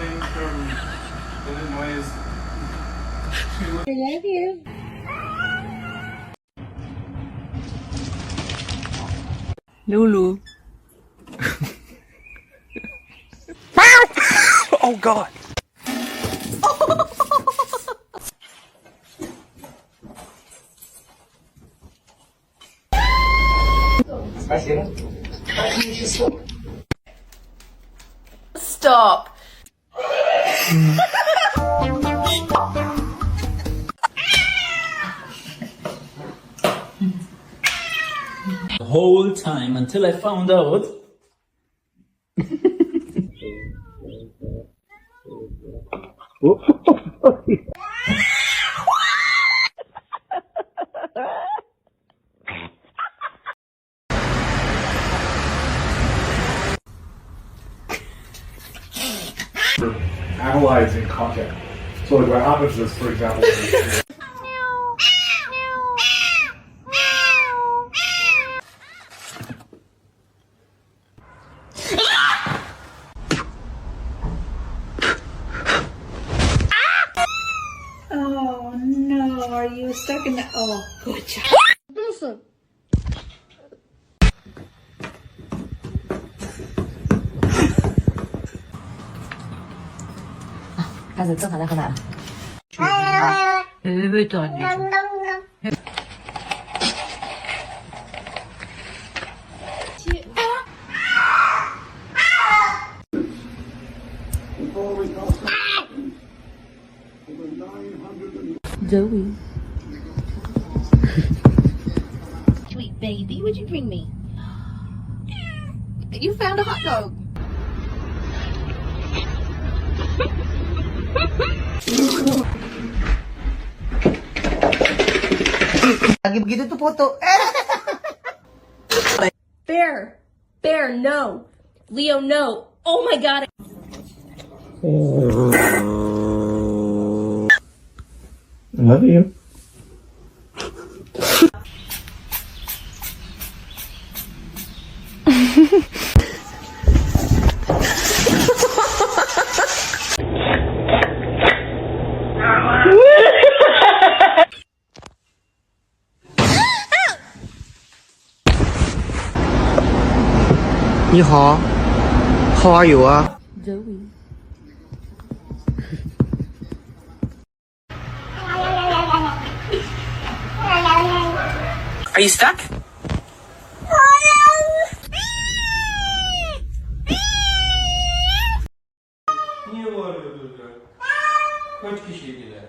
thing from Illinois. I love you. Lulu. Oh God. Stop. The whole time until I found out. Analyzing content. So like what happens is, for example, Oh no, are you stuck in the... Oh, good job. Listen. Evet anneciğim. Zoe. Sweet baby, what'd you bring me? You found a hot dog. Lagi begitu tuh foto. Bear. Bear, no. Leo, no. Oh my God. I love you. How are you? Zoe. Are you stuck? Niye bağırıyordun ya? Kaç kişiydiler?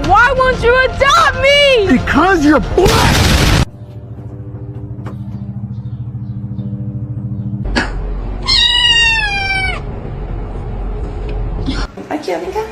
Why won't you adopt me? Because you're black! Aquí, amiga.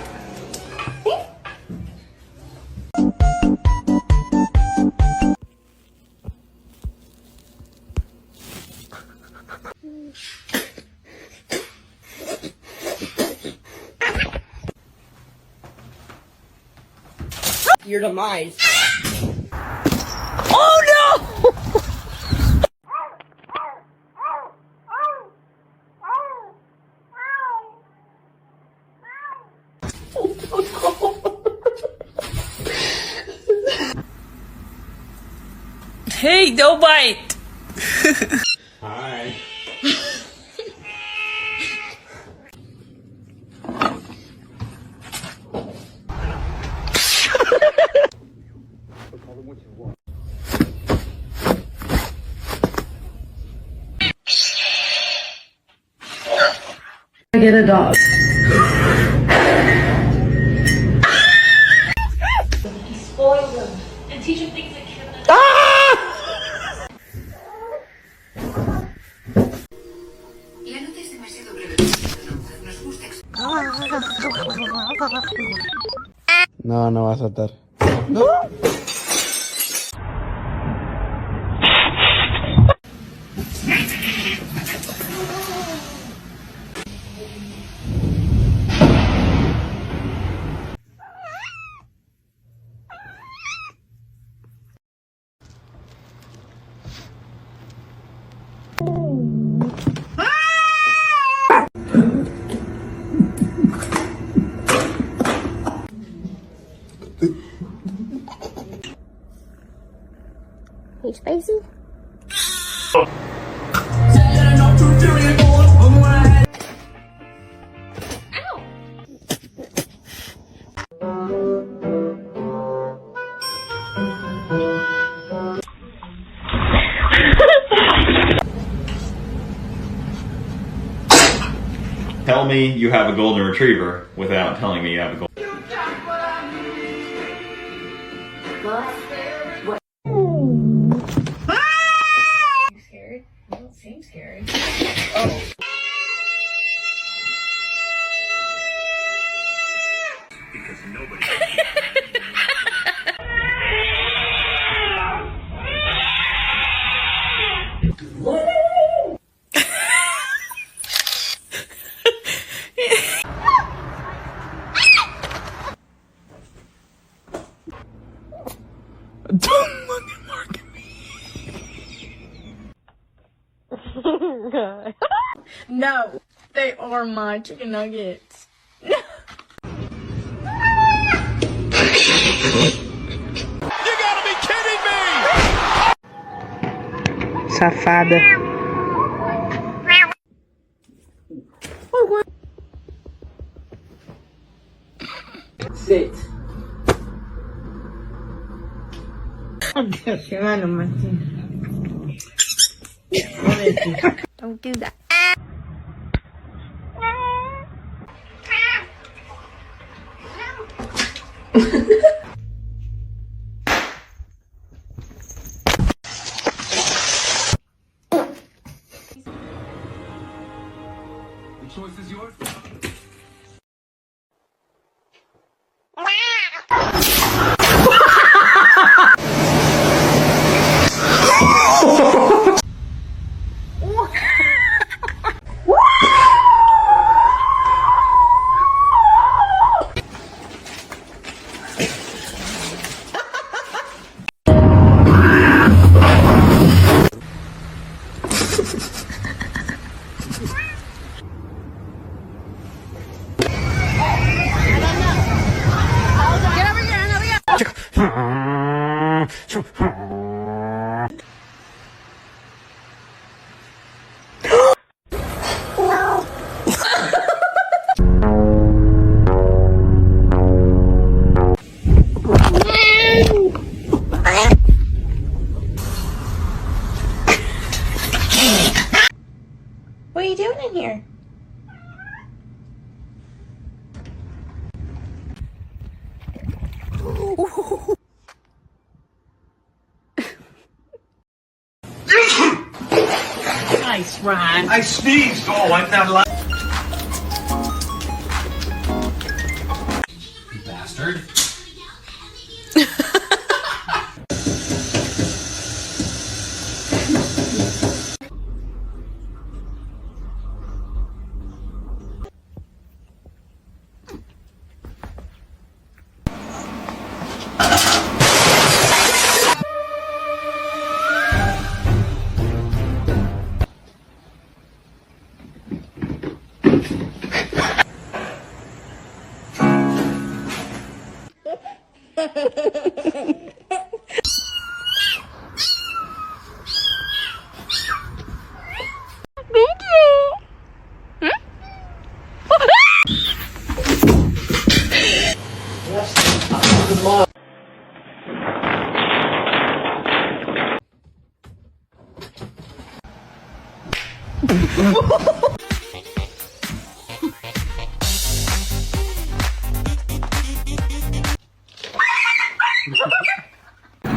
Your demise. Oh no! Hey, don't bite! Hi. I get a dog. Spoil them and teach them things that can't. La nota es demasiado breve. Nos gusta. No, no va a saltar. Hey, spicy? Tell me you have a golden retriever without telling me you have a golden. You scared? You don't seem scared. Because nobody. Don't look at Mark at me. No, they are my chicken nuggets. Safada. Sit. Don't do that. The choice is yours. What are you doing in here? Nice, Ryan. I sneezed! Oh, I'm not allowed. You bastard.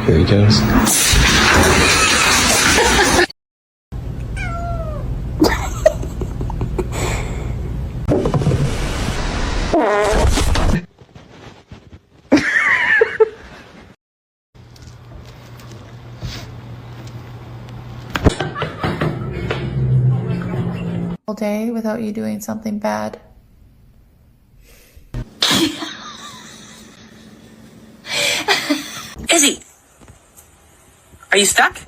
Here he goes. All day without you doing something bad. Izzy, are you stuck?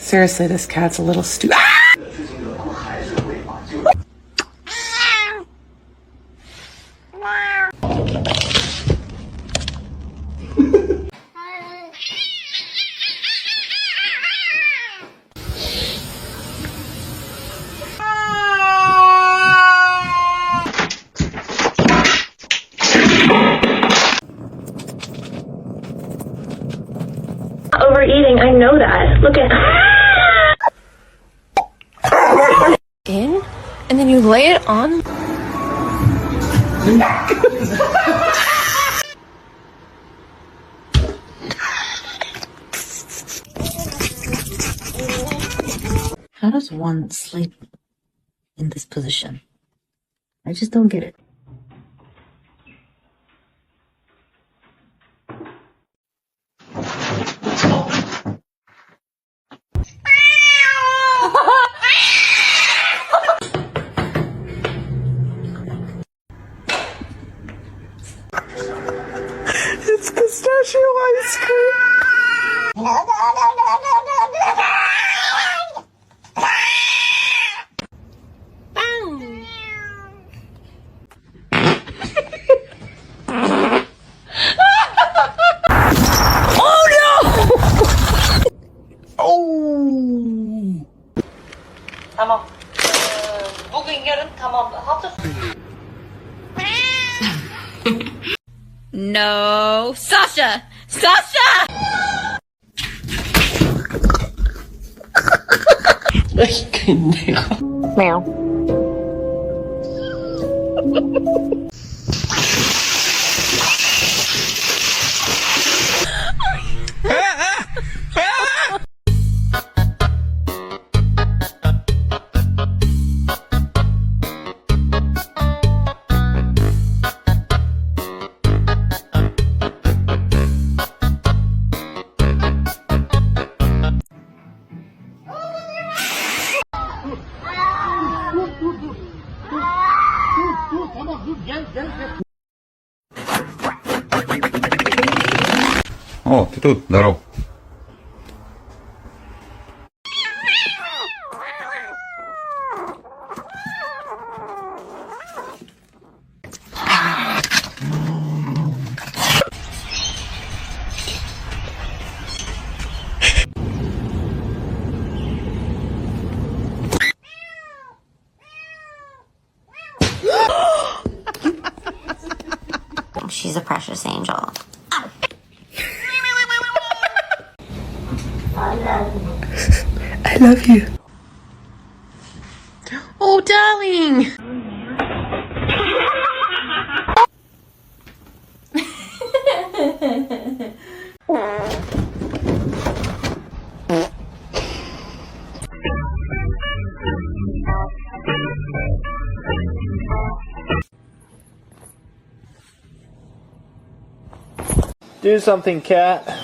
Seriously, this cat's a little stupid. Overeating, I know that. Look at in, and then you lay it on. How does one sleep in this position? I just don't get it. It's pistachio ice cream. Tamam. Bugün yarın tamam. Hafta No. Sasha! Sasha! Meow. О, ты тут, здоров. She's a precious angel. I love you. Oh, darling! Do something, cat.